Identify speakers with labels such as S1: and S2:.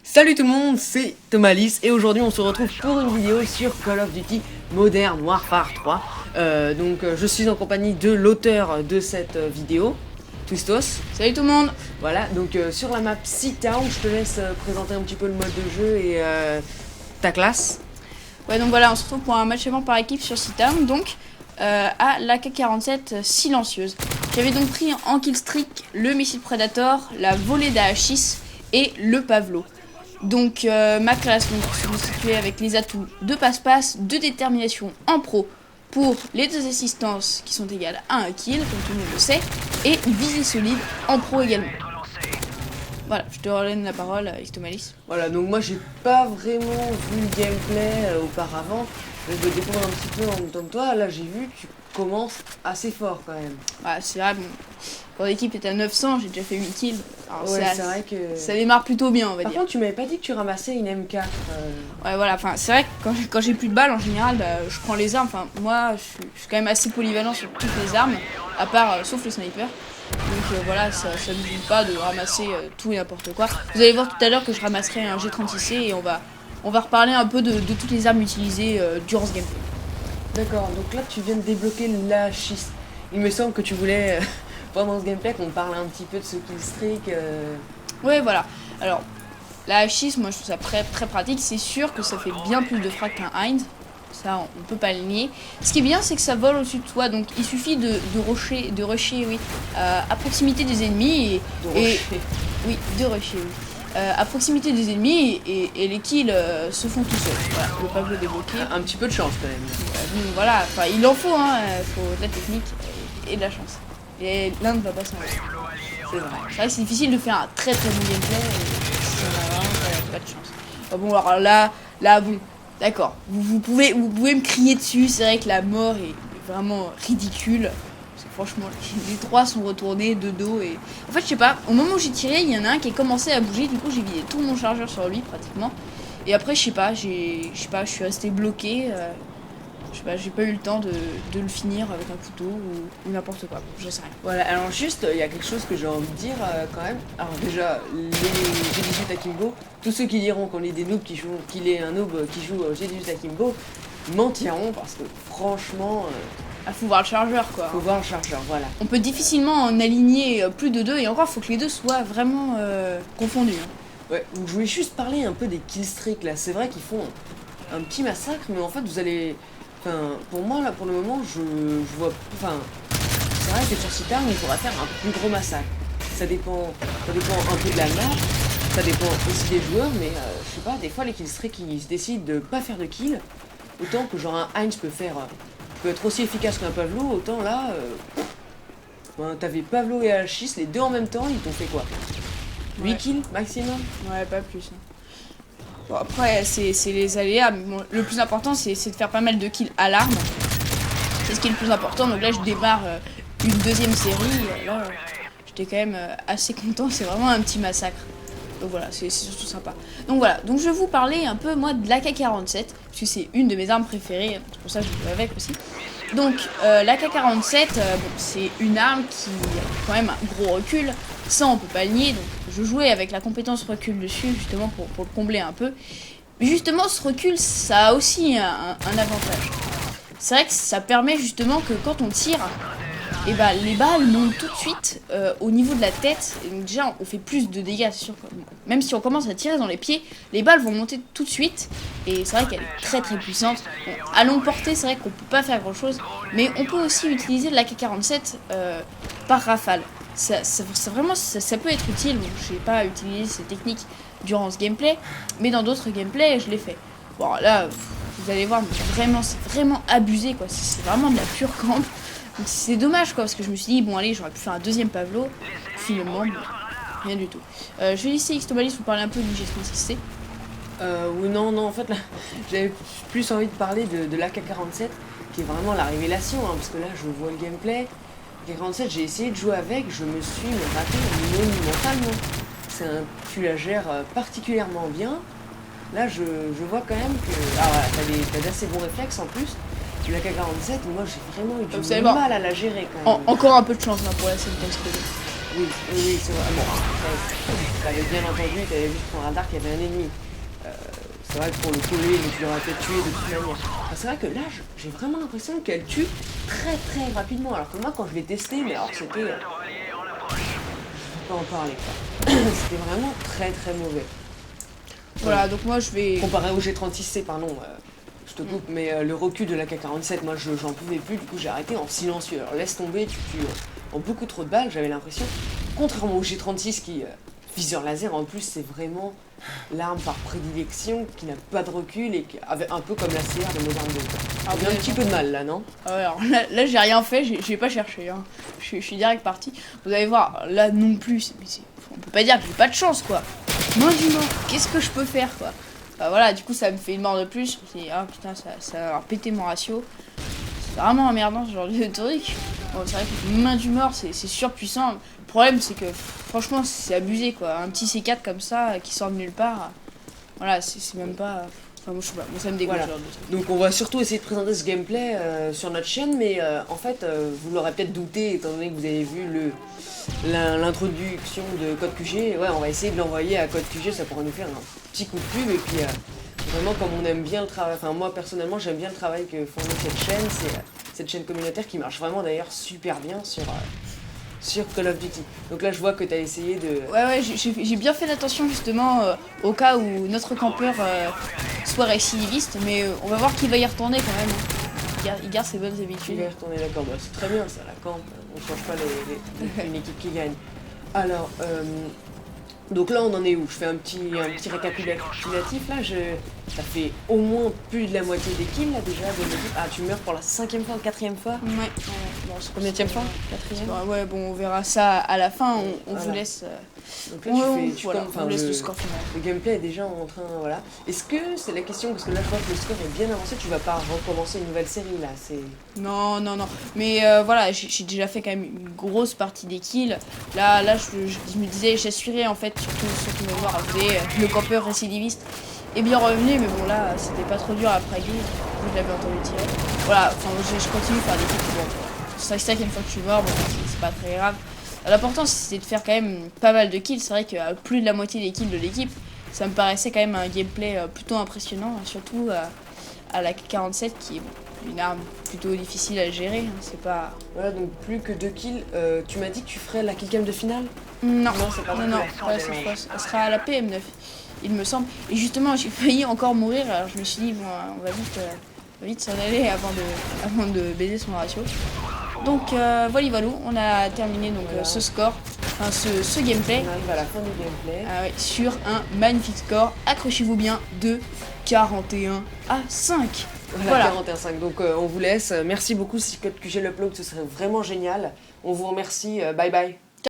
S1: Salut tout le monde, c'est Thomalis et aujourd'hui on se retrouve pour une vidéo sur Call of Duty Modern Warfare 3. Je suis en compagnie de l'auteur de cette vidéo, Twistos.
S2: Salut tout le monde.
S1: Voilà, donc sur la map Seatown, je te laisse présenter un petit peu le mode de jeu et ta classe.
S2: Ouais, donc voilà, on se retrouve pour un match par équipe sur Seatown, donc à l'AK-47 silencieuse. J'avais donc pris en killstreak le missile Predator, la volée d'AH6 et le Pavlo. Donc ma classe se constituait avec les atouts de passe-passe, de détermination en pro pour les 2 assistances qui sont égales à 1 kill, comme tout le monde le sait, et visée solide en pro également. Voilà, je te relève la parole, Thomalis.
S1: Voilà, donc moi j'ai pas vraiment vu le gameplay auparavant. Je vais découvrir un petit peu en même temps que toi. Là j'ai vu que tu commences assez fort quand même.
S2: Bah, c'est vrai, bon, quand l'équipe est à 900, j'ai déjà fait 8 kills. Alors
S1: Ouais, c'est vrai que...
S2: ça démarre plutôt bien, on va
S1: Par
S2: dire.
S1: contre, tu m'avais pas dit que tu ramassais une M4.
S2: Ouais, voilà, enfin, c'est vrai que quand j'ai plus de balles, en général, bah, je prends les armes. Enfin, moi, je suis quand même assez polyvalent sur toutes les armes, à part, sauf le sniper. Donc voilà, ça ne me gêne pas de ramasser tout et n'importe quoi. Vous allez voir tout à l'heure que je ramasserai un G36C et on va reparler un peu de toutes les armes utilisées durant ce gameplay.
S1: D'accord, donc là tu viens de débloquer la schiste. Il me semble que tu voulais, pendant ce gameplay, qu'on parle un petit peu de ce killstreak.
S2: Ouais, voilà. Alors, la H6, moi je trouve ça très pratique. C'est sûr que ça fait bien plus de frags qu'un Hind. Ça, on peut pas le nier. Ce qui est bien, c'est que ça vole au-dessus de toi. Donc, il suffit de rusher, oui, à proximité des ennemis. Oui, de rusher, oui. À proximité des ennemis et les kills se font tout seuls. Voilà, le Pavlo débloqué.
S1: Un petit peu de chance quand même.
S2: Donc, voilà, enfin, il en faut, hein. Faut de la technique et de la chance. Et l'un ne va pas s'en aller.
S1: C'est vrai.
S2: C'est vrai que c'est difficile de faire un très bon gameplay si on a vraiment pas de chance. Ah bon, alors là bon, d'accord. Vous pouvez me crier dessus, c'est vrai que la mort est vraiment ridicule. Parce que franchement, les 3 sont retournés de dos et... En fait, je sais pas, au moment où j'ai tiré, il y en a un qui a commencé à bouger, du coup j'ai vidé tout mon chargeur sur lui pratiquement. Et après, je sais pas, je suis resté bloqué. Je sais pas, j'ai pas eu le temps de le finir avec un couteau ou n'importe quoi, je sais rien.
S1: Voilà, alors juste, il y a quelque chose que j'ai envie de dire quand même. Alors déjà, les G18 Akimbo, tous ceux qui diront qu'on est des noobs qu'il est un noob qui joue G18 Akimbo, mentiront parce que franchement...
S2: Faut voir le chargeur quoi.
S1: Faut voir le chargeur, voilà.
S2: On peut difficilement en aligner plus de 2 et encore faut que les 2 soient vraiment confondus.
S1: Ouais, donc je voulais juste parler un peu des killstreaks là. C'est vrai qu'ils font un petit massacre, mais en fait vous allez... Enfin, pour moi là, pour le moment, je vois... Enfin, c'est vrai que sur Seatown, il faudra faire un plus gros massacre. Ça dépend un peu de la map, ça dépend aussi des joueurs, mais je sais pas, des fois les killstreaks ils se décident de pas faire de kill, autant que genre un Heinz peut être aussi efficace qu'un Pavlo, autant là, t'avais Pavlo et H6, les deux en même temps, ils t'ont fait quoi 8 kills maximum?
S2: Ouais, pas plus. Bon, après, c'est les aléas, mais bon, le plus important c'est de faire pas mal de kills à l'arme. C'est ce qui est le plus important, donc là je démarre une 2e série, là j'étais quand même assez content, c'est vraiment un petit massacre. Donc voilà, c'est surtout sympa. Donc voilà, donc je vais vous parler un peu moi de l'AK-47, parce que c'est une de mes armes préférées, c'est pour ça que je joue avec aussi. Donc l'AK-47, bon, c'est une arme qui a quand même un gros recul, ça on peut pas le nier, donc je jouais avec la compétence recul dessus, justement pour le combler un peu. Mais justement ce recul, ça a aussi un avantage. C'est vrai que ça permet justement que quand on tire, et bah les balles montent tout de suite au niveau de la tête. Et donc déjà on fait plus de dégâts, c'est sûr. Même si on commence à tirer dans les pieds, les balles vont monter tout de suite. Et c'est vrai qu'elle est très puissante. Bon, à longue portée, c'est vrai qu'on peut pas faire grand chose. Mais on peut aussi utiliser l'AK-47 par rafale. Ça peut être utile. Bon, je n'ai pas utilisé ces techniques durant ce gameplay. Mais dans d'autres gameplays, je l'ai fait. Bon là, vous allez voir, c'est vraiment abusé quoi. C'est vraiment de la pure camp. Donc c'est dommage quoi, parce que je me suis dit, bon allez, j'aurais pu faire un 2e Pavlo, finalement, rien du tout. Je vais laisser Thomalis vous parler un peu du G36C.
S1: Oui, non, en fait là, j'avais plus envie de parler de l'AK-47, qui est vraiment la révélation, hein, parce que là je vois le gameplay. l'AK-47, j'ai essayé de jouer avec, je me suis raté monumentalement. Tu la gères particulièrement bien. Là je vois quand même que... Ah voilà, t'as d'assez bons réflexes en plus. L'AK-47, moi j'ai vraiment eu du mal à la gérer quand même.
S2: Encore un peu de chance hein, pour la scène
S1: Oui, oui, c'est vrai. Bon, t'avais bien entendu, t'avais vu sur ton radar qu'il y avait un ennemi. Euh, c'est vrai que pour le coller, mais tu l'aurais peut-être tué de toute manière. Enfin, c'est vrai que là, j'ai vraiment l'impression qu'elle tue très très rapidement. Alors que moi, quand je l'ai testé, mais alors c'était... je vais pas en parler, quoi. C'était vraiment très très mauvais.
S2: Voilà, donc moi je vais...
S1: Comparé au G36C, pardon, je te coupe, mais le recul de la K47, moi j'en pouvais plus, du coup j'ai arrêté en silencieux. Alors laisse tomber, tu tues en beaucoup trop de balles, j'avais l'impression. Contrairement au G36 qui, viseur laser, en plus c'est vraiment l'arme par prédilection, qui n'a pas de recul et qui avait un peu comme la CR de Modern 2. Ah, j'ai un petit peu de mal là, non?
S2: Alors là j'ai rien fait, j'ai pas cherché, hein. Je suis direct parti. Vous allez voir, là non plus, on peut pas dire que j'ai pas de chance quoi. Main du mort, qu'est-ce que je peux faire quoi? Voilà, du coup ça me fait une mort de plus. Et ah putain, ça va péter mon ratio. C'est vraiment emmerdant ce genre de truc. Bon, c'est vrai que main du mort c'est surpuissant. Le problème c'est que franchement c'est abusé quoi. Un petit C4 comme ça qui sort de nulle part. Voilà, c'est même pas... Enfin, moi, je sais pas, moi ça me dégoûte.
S1: Voilà. Donc on va surtout essayer de présenter ce gameplay sur notre chaîne, mais en fait, vous l'aurez peut-être douté, étant donné que vous avez vu l'introduction de Code QG. Ouais, on va essayer de l'envoyer à Code QG, ça pourra nous faire un petit coup de pub, et puis vraiment comme on aime bien le travail, enfin moi personnellement j'aime bien le travail que font cette chaîne, c'est cette chaîne communautaire qui marche vraiment d'ailleurs super bien sur Call of Duty. Donc là je vois que tu as essayé de...
S2: Ouais, j'ai bien fait attention justement au cas où notre campeur soit récidiviste, mais on va voir qu'il va y retourner quand même. Il garde ses bonnes habitudes.
S1: Il va y retourner, d'accord, bah, c'est très bien ça, la camp, on ne change pas une équipe qui gagne. Alors, donc là on en est où? Je fais un petit récapitulatif là, ça fait au moins plus de la moitié des kills là déjà de l'équipe. Ah, tu meurs pour la 5e fois, 4e fois?
S2: Ouais.
S1: Bon, c'est combienième fois? 4e?
S2: Ouais, bon, on verra ça à la fin, on vous laisse...
S1: Donc là
S2: on laisse le score final.
S1: Le gameplay est déjà en train, voilà. Est-ce que, c'est la question, parce que là je vois que le score est bien avancé, tu vas pas recommencer une nouvelle série là, c'est...
S2: Non, mais voilà, j'ai déjà fait quand même une grosse partie des kills. Là je me disais, j'assurais en fait, surtout mémoire, le campeur récidiviste est bien revenu, mais bon là, c'était pas trop dur après lui, je l'avais entendu tirer. Voilà, enfin, je continue à faire des kills, bon, c'est ça qu'une fois que je suis mort, bon, c'est pas très grave. L'important c'était de faire quand même pas mal de kills, c'est vrai que plus de la moitié des kills de l'équipe, ça me paraissait quand même un gameplay plutôt impressionnant, surtout à la 47 qui est une arme plutôt difficile à gérer, hein, c'est pas...
S1: Voilà, donc plus que 2 kills, tu m'as dit que tu ferais la killcam de finale?
S2: Non,
S1: c'est pas
S2: non, ça sera à la PM9, il me semble. Et justement, j'ai failli encore mourir, alors je me suis dit, bon, on va vite s'en aller avant de baiser son ratio. Donc voilà, on a terminé donc, voilà. Ce score, enfin ce gameplay.
S1: On arrive à la fin du gameplay.
S2: Ah ouais, sur un magnifique score, accrochez-vous bien, de 41 à 5.
S1: Voilà. 41,5. Donc on vous laisse. Merci beaucoup si Code QG l'upload, ce serait vraiment génial. On vous remercie. Bye bye.